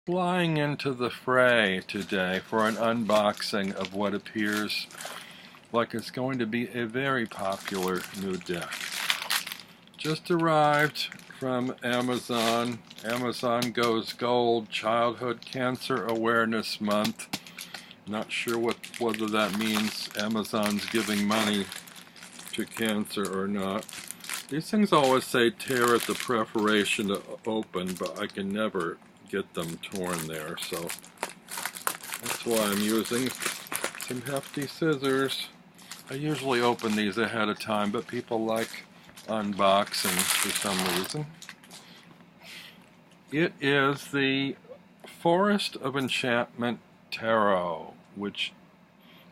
flying into the fray today for an unboxing of what appears like it's going to be a very popular new deck. Just arrived from Amazon. Amazon goes gold, Childhood Cancer Awareness Month. Not sure whether that means Amazon's giving money to cancer or not. These things always say tear at the preparation to open, but I can never get them torn there, so that's why I'm using some hefty scissors. I usually open these ahead of time, but people like unboxing for some reason. It is the Forest of Enchantment Tarot, which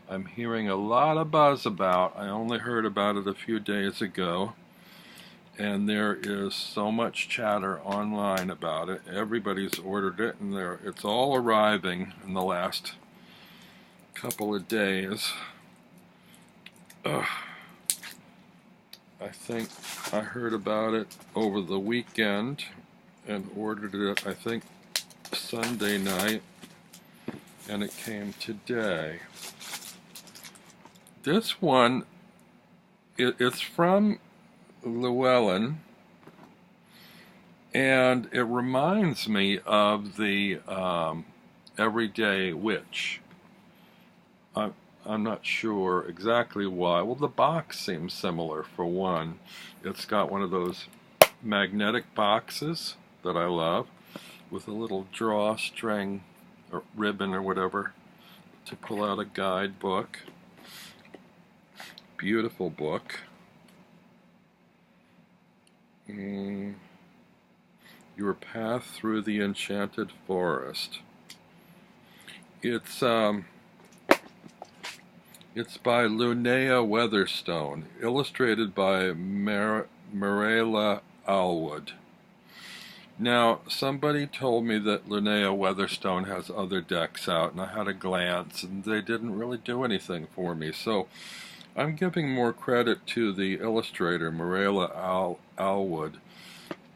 I'm hearing a lot of buzz about. I only heard about it a few days ago, and there is so much chatter online about it. Everybody's ordered it, and it's all arriving in the last couple of days. I think I heard about it over the weekend and ordered it, I think, Sunday night, and it came today. This one, it's from Llewellyn, and it reminds me of the Everyday Witch. I'm not sure exactly why. Well, the box seems similar for one. It's got one of those magnetic boxes that I love with a little drawstring or ribbon or whatever to pull out a guidebook. Beautiful book. Your Path Through the Enchanted Forest. It's by Lunea Weatherstone, illustrated by Meraylah Allwood. Now, somebody told me that Lunea Weatherstone has other decks out, and I had a glance, and they didn't really do anything for me. So I'm giving more credit to the illustrator, Meraylah Allwood,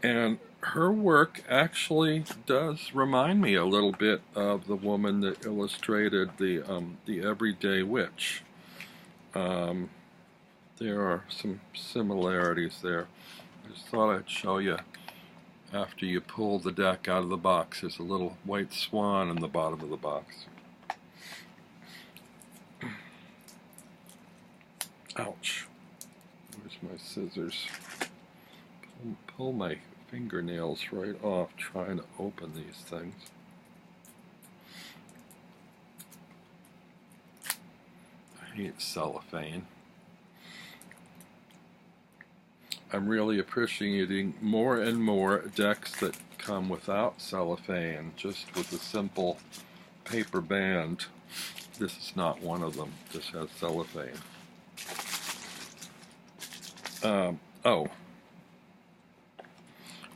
and her work actually does remind me a little bit of the woman that illustrated the Everyday Witch. There are some similarities there. I just thought I'd show you. After you pull the deck out of the box, there's a little white swan in the bottom of the box. Ouch. Where's my scissors? Pull my fingernails right off trying to open these things. I hate cellophane. I'm really appreciating more and more decks that come without cellophane, just with a simple paper band. This is not one of them. This has cellophane.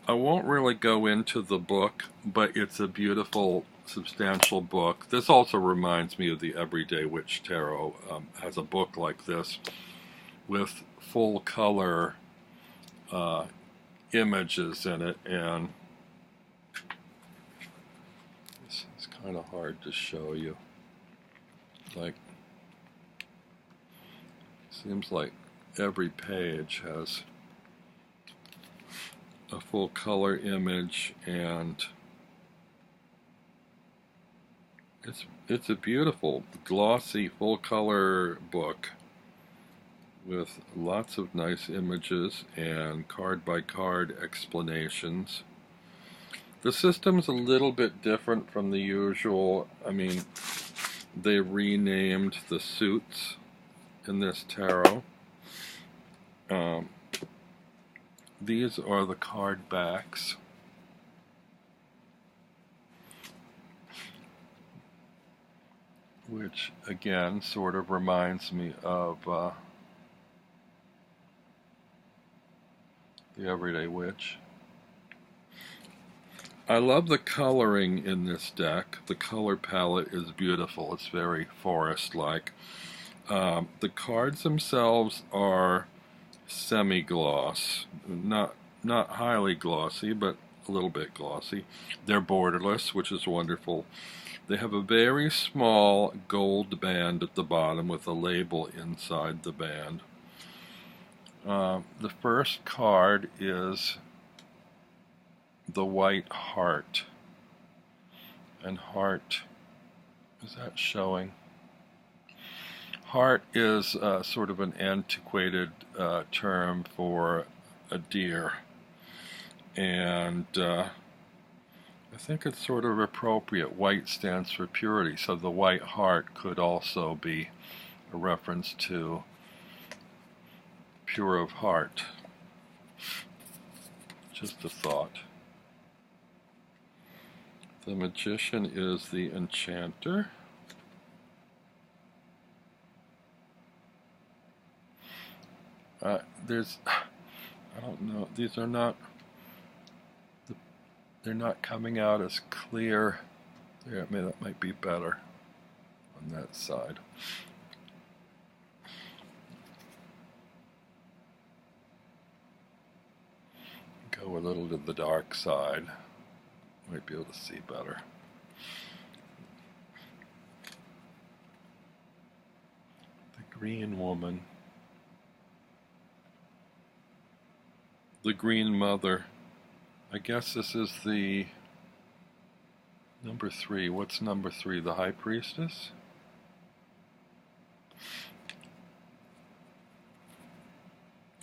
I won't really go into the book, but it's a beautiful, substantial book. This also reminds me of the Everyday Witch Tarot. Has a book like this with full color images in it, and this is kind of hard to show you. Like, seems like every page has a full color image, and it's a beautiful, glossy, full color book with lots of nice images and card by card explanations. The system's a little bit different from the usual. I mean, they renamed the suits in this tarot. These are the card backs. Which again sort of reminds me of the Everyday Witch. I love the coloring in this deck. The color palette is beautiful. It's very forest-like. The cards themselves are semi-gloss, not highly glossy, but a little bit glossy. They're borderless, which is wonderful. They have a very small gold band at the bottom with a label inside the band. The first card is the White Heart. And heart, is that showing? Heart is sort of an antiquated term for a deer. And I think it's sort of appropriate. White stands for purity, so the white heart could also be a reference to pure of heart. Just a thought. The Magician is the Enchanter. I don't know, these are not, they're not coming out as clear. There, maybe that might be better on that side. Go a little to the dark side. Might be able to see better. The Green Woman. The Green Mother. I guess this is the number 3. What's number 3? The High Priestess?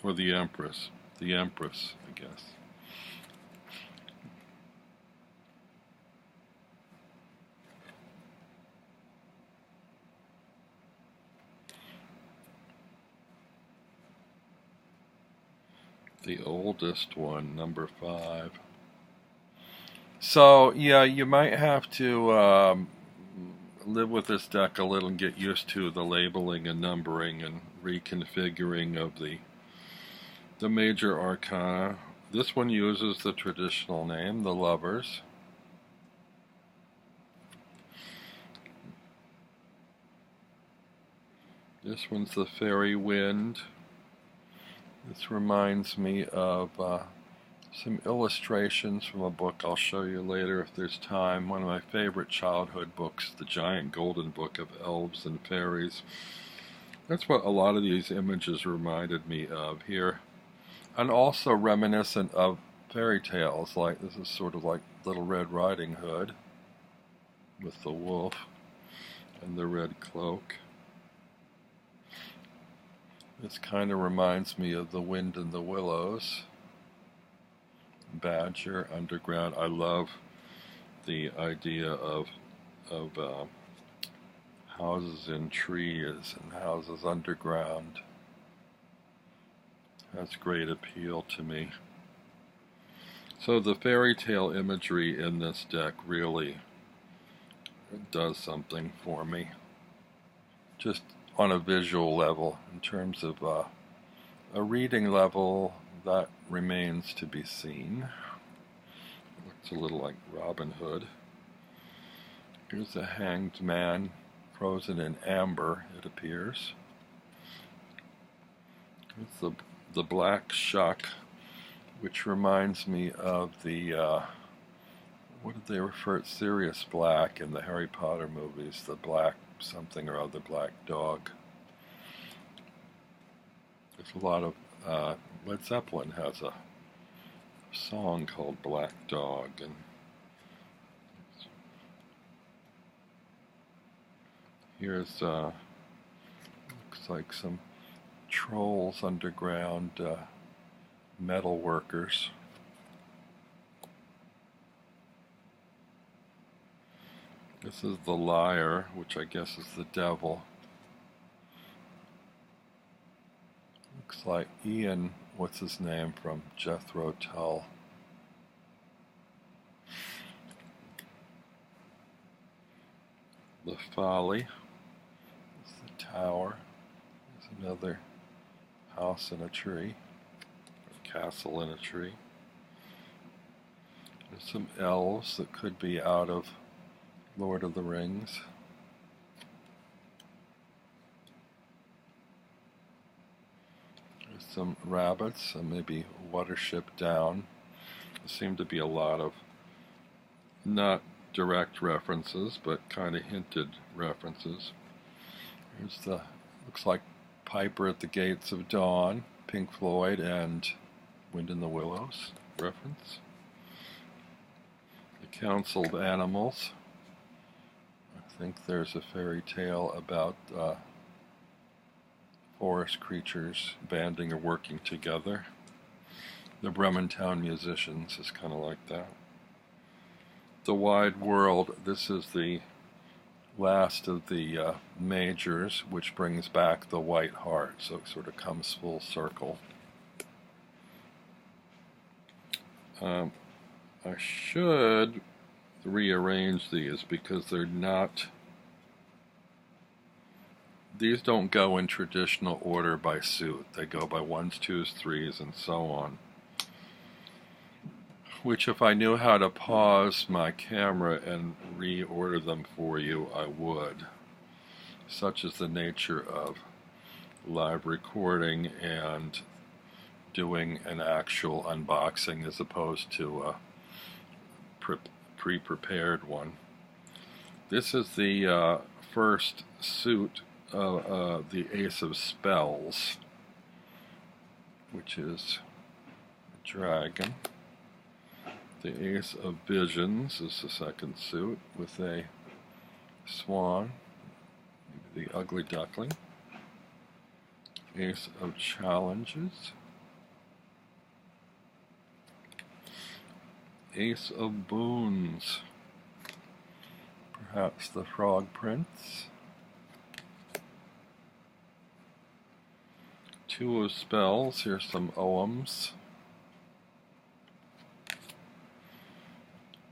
Or the Empress? The Empress, I guess. The oldest one, number 5. So, yeah, you might have to live with this deck a little and get used to the labeling and numbering and reconfiguring of the major arcana. This one uses the traditional name, the Lovers. This one's the Fairy Wind. This reminds me of some illustrations from a book I'll show you later if there's time. One of my favorite childhood books, The Giant Golden Book of Elves and Fairies. That's what a lot of these images reminded me of here. And also reminiscent of fairy tales, like this is sort of like Little Red Riding Hood with the wolf and the red cloak. This kind of reminds me of The Wind in the Willows, Badger, Underground. I love the idea of houses in trees and houses underground. That's great appeal to me. So the fairy tale imagery in this deck really does something for me. Just on a visual level. In terms of a reading level, that remains to be seen. It looks a little like Robin Hood. Here's a hanged man, frozen in amber, it appears. It's the Black Shuck, which reminds me of the, what did they refer to? Sirius Black in the Harry Potter movies, the black something or other, black dog. There's a lot of Led Zeppelin has a song called Black Dog, and here's looks like some trolls underground, metal workers. This is the Liar, which I guess is the devil. Looks like Ian, what's his name, from Jethro Tull. The Folly is the tower. There's another house in a tree, a castle in a tree. There's some elves that could be out of Lord of the Rings. There's some rabbits and maybe Watership Down. seem to be a lot of not direct references, but kind of hinted references. Here's the, looks like Piper at the Gates of Dawn, Pink Floyd, and Wind in the Willows reference. The Council of Animals. I think there's a fairy tale about forest creatures banding or working together. The Brementown Musicians is kind of like that. The Wide World, this is the last of the majors, which brings back the White Heart, so it sort of comes full circle. I should rearrange these because they're not, these don't go in traditional order by suit. They go by 1s, 2s, 3s, and so on. Which, if I knew how to pause my camera and reorder them for you, I would. Such is the nature of live recording and doing an actual unboxing as opposed to a pre-prepared one. This is the first suit of the Ace of Spells, which is a dragon. The Ace of Visions is the second suit with a swan, maybe the ugly duckling. Ace of Challenges. Ace of Boons, perhaps the Frog Prince. Two of Spells, here's some Oghams.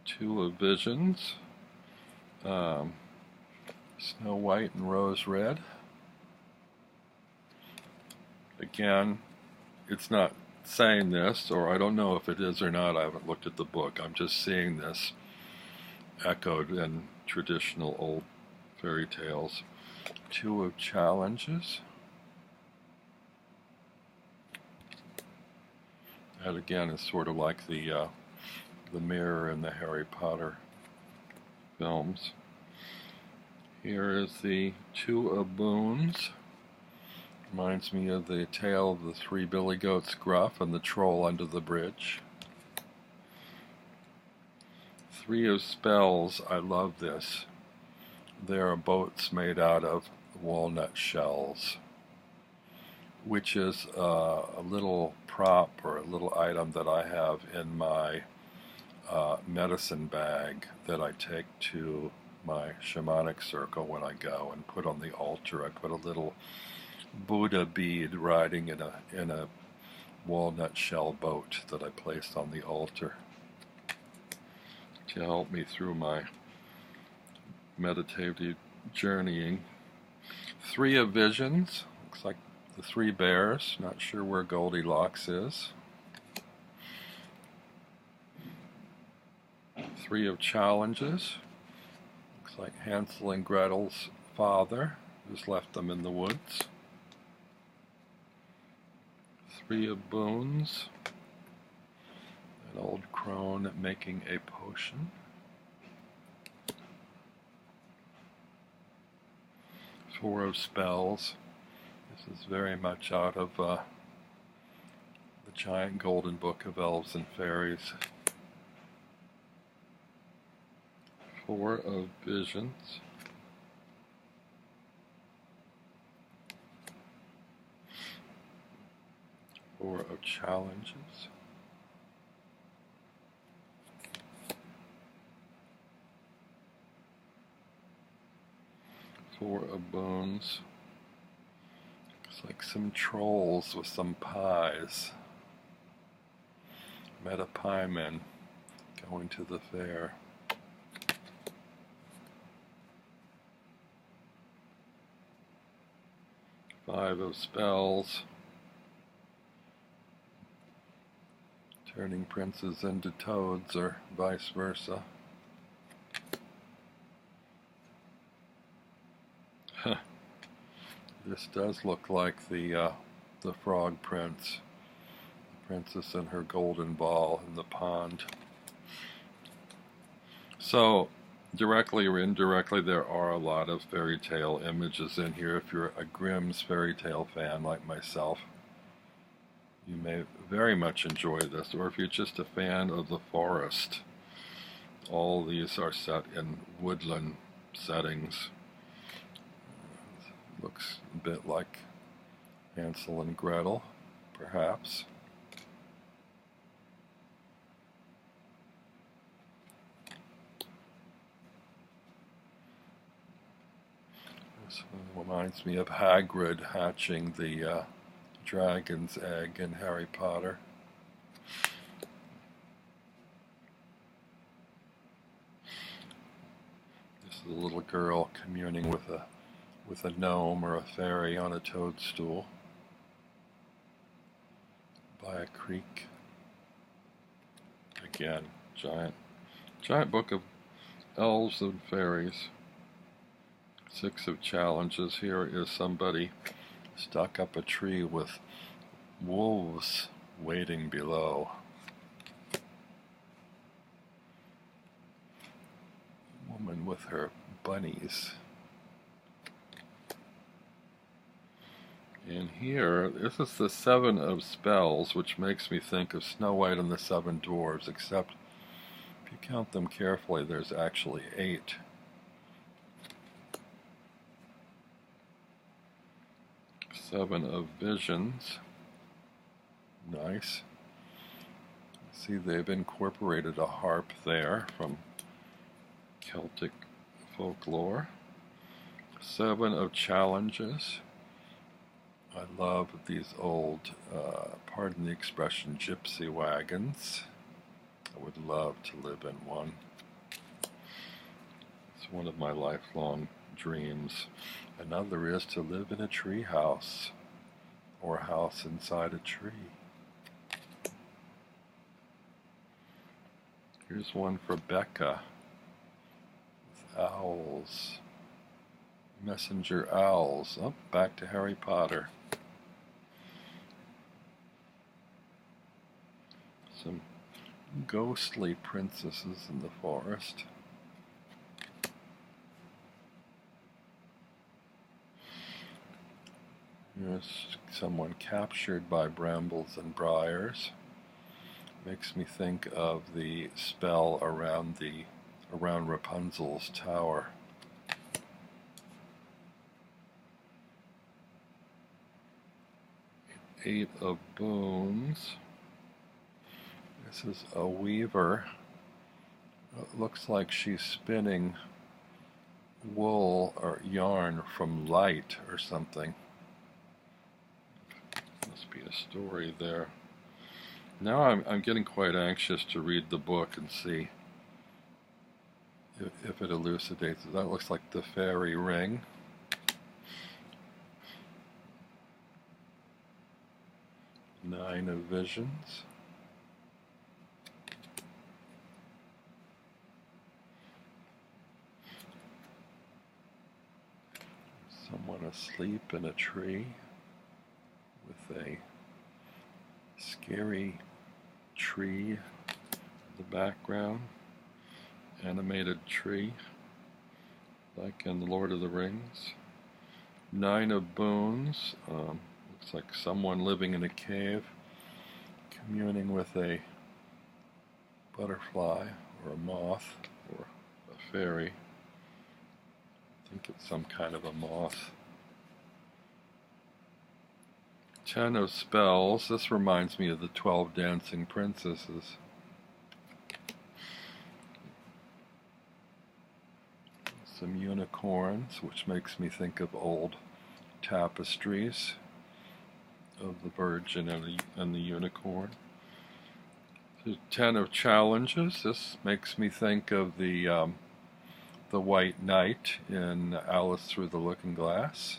Two of Visions, Snow White and Rose Red. Again, it's not saying this, or I don't know if it is or not, I haven't looked at the book, I'm just seeing this echoed in traditional old fairy tales. Two of Challenges. That again is sort of like the mirror in the Harry Potter films. Here is the Two of Boons. Reminds me of the tale of the three billy goats Gruff and the troll under the bridge. Three of Spells, I love this. There are boats made out of walnut shells, which is a little prop or a little item that I have in my medicine bag that I take to my shamanic circle when I go and put on the altar. I put a little Buddha bead riding in a walnut shell boat that I placed on the altar to help me through my meditative journeying. Three of Visions, looks like the three bears, not sure where Goldilocks is. Three of Challenges, looks like Hansel and Gretel's father who's left them in the woods. Three of Boons, an old crone making a potion. Four of Spells, this is very much out of the giant golden book of elves and fairies. Four of Visions. Four of Challenges. Four of Boons. Looks like some trolls with some pies. Met a pieman going to the fair. Five of Spells. Turning princes into toads or vice versa. This does look like the Frog Prince. Princess and her golden ball in the pond. So, directly or indirectly, there are a lot of fairy tale images in here. If you're a Grimm's fairy tale fan like myself, you may very much enjoy this. Or if you're just a fan of the forest, all these are set in woodland settings. Looks a bit like Hansel and Gretel, perhaps. This one reminds me of Hagrid hatching the dragon's egg in Harry Potter. This is a little girl communing with a gnome or a fairy on a toadstool by a creek. Again, giant book of elves and fairies. 6 of challenges. Here is somebody stuck up a tree with wolves waiting below. Woman with her bunnies. And here, this is the 7 of spells, which makes me think of Snow White and the 7 Dwarves, except if you count them carefully, there's actually 8. Seven of Visions. Nice. See, they've incorporated a harp there from Celtic folklore. 7 of Challenges. I love these old, pardon the expression, gypsy wagons. I would love to live in one. It's one of my lifelong dreams. Another is to live in a tree house, or a house inside a tree. Here's one for Becca, with owls, messenger owls. Oh, back to Harry Potter. Some ghostly princesses in the forest. Here's someone captured by brambles and briars. Makes me think of the spell around Rapunzel's tower. Eight of Boons. This is a weaver. It looks like she's spinning wool or yarn from light or something. Must be a story there. Now I'm getting quite anxious to read the book and see if it elucidates. That looks like the fairy ring. Nine of Visions. Someone asleep in a tree with a scary tree in the background, animated tree, like in The Lord of the Rings. Nine of Boons, looks like someone living in a cave, communing with a butterfly or a moth or a fairy. I think it's some kind of a moth. 10 of Spells. This reminds me of the 12 Dancing Princesses. Some unicorns, which makes me think of old tapestries of the Virgin and the unicorn. 10 of Challenges. This makes me think of the White Knight in Alice Through the Looking Glass.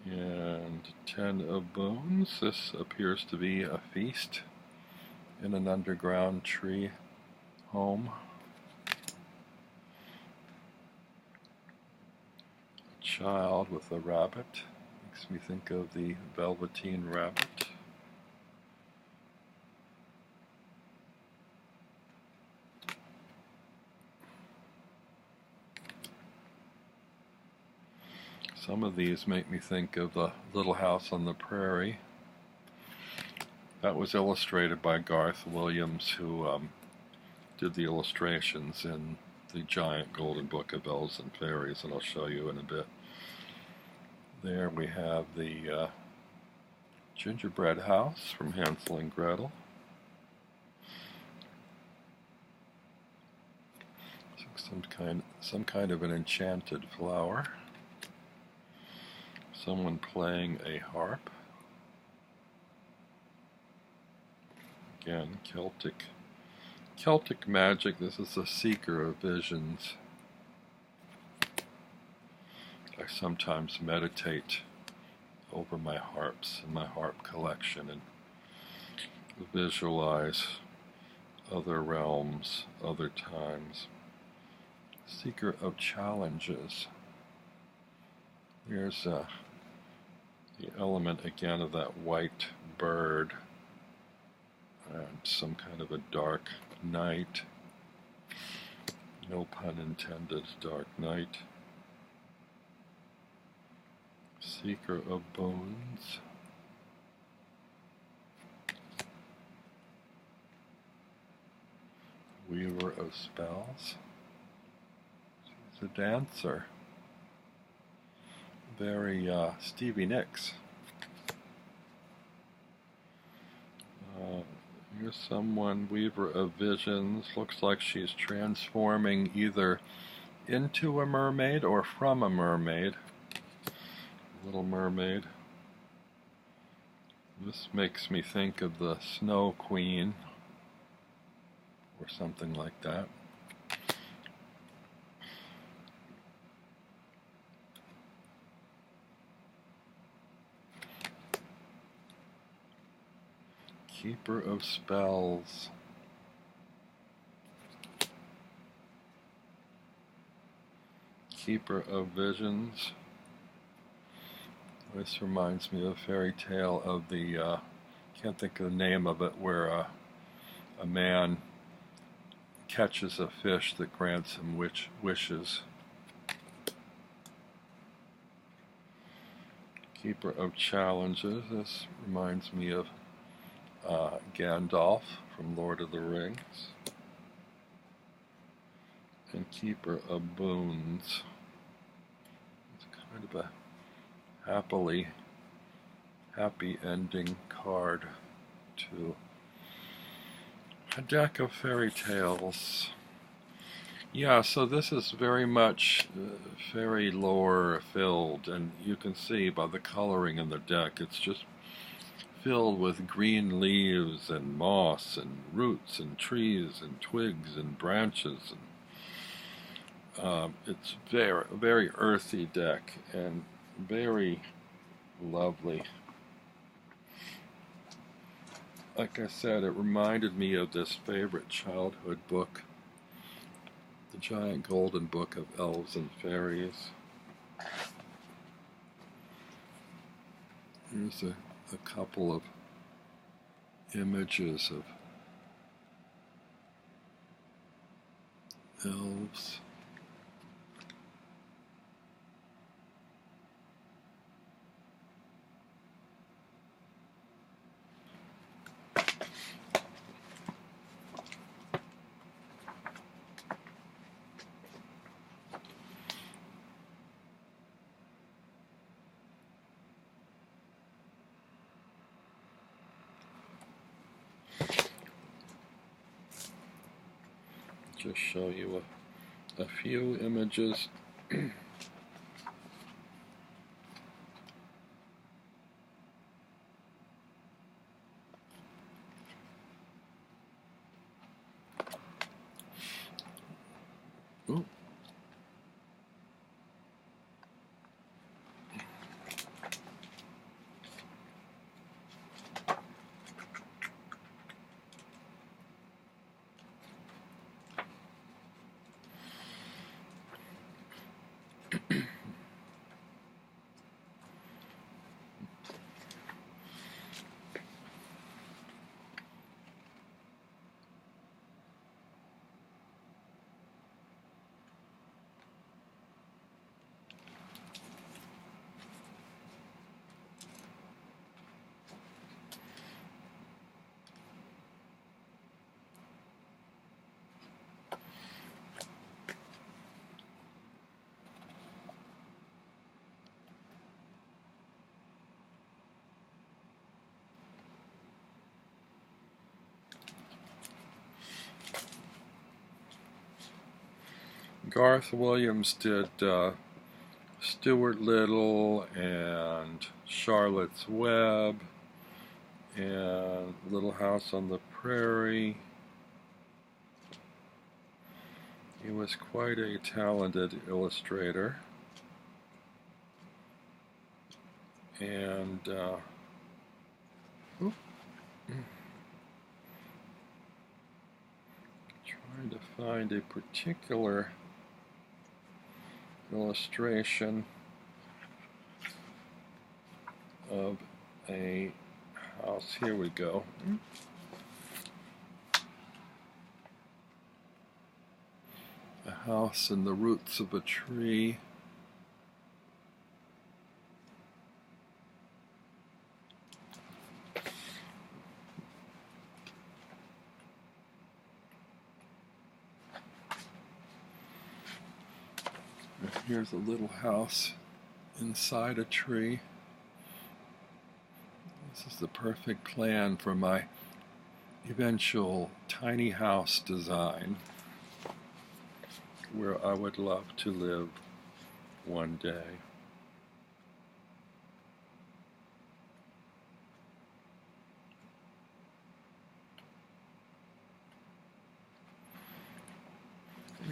And 10 of Bones. This appears to be a feast in an underground tree home. A child with a rabbit. Makes me think of the Velveteen Rabbit. Some of these make me think of the Little House on the Prairie. That was illustrated by Garth Williams, who did the illustrations in the giant golden book of Elves and Fairies, and I'll show you in a bit. There we have the gingerbread house from Hansel and Gretel. Some kind of an enchanted flower. Someone playing a harp. Again, Celtic magic. This is a seeker of visions. I sometimes meditate over my harps and my harp collection and visualize other realms, other times. Seeker of challenges. Here's the element again of that white bird and some kind of a dark night. No pun intended, dark night. Seeker of bones. Weaver of spells. She's a dancer. Very Stevie Nicks. Here's someone, Weaver of Visions. Looks like she's transforming either into a mermaid or from a mermaid. Little Mermaid. This makes me think of the Snow Queen or something like that. Keeper of Spells. Keeper of Visions. This reminds me of a fairy tale of the, can't think of the name of it, where a man catches a fish that grants him wishes. Keeper of Challenges. This reminds me of Gandalf from Lord of the Rings. And Keeper of Boons. It's kind of a happy ending card to a deck of fairy tales. Yeah, so this is very much fairy lore filled, and you can see by the coloring in the deck, it's just filled with green leaves and moss and roots and trees and twigs and branches. And it's very earthy deck and very lovely. Like I said, it reminded me of this favorite childhood book, the giant golden book of Elves and Fairies. Here's a couple of images of elves. Just show you a few images. Ooh. Garth Williams did Stuart Little and Charlotte's Web and Little House on the Prairie. He was quite a talented illustrator. And trying to find a particular illustration of a house. Here we go. A house in the roots of a tree. Here's a little house inside a tree. This is the perfect plan for my eventual tiny house design, where I would love to live one day.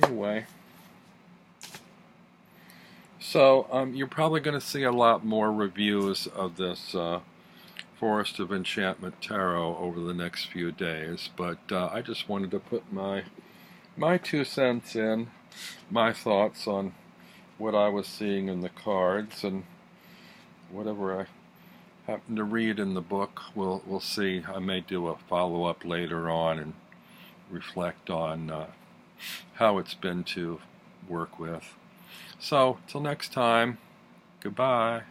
Anyway, so you're probably going to see a lot more reviews of this Forest of Enchantment Tarot over the next few days, but I just wanted to put my 2 cents in, my thoughts on what I was seeing in the cards, and whatever I happen to read in the book, we'll see. I may do a follow-up later on and reflect on how it's been to work with. So, till next time, goodbye.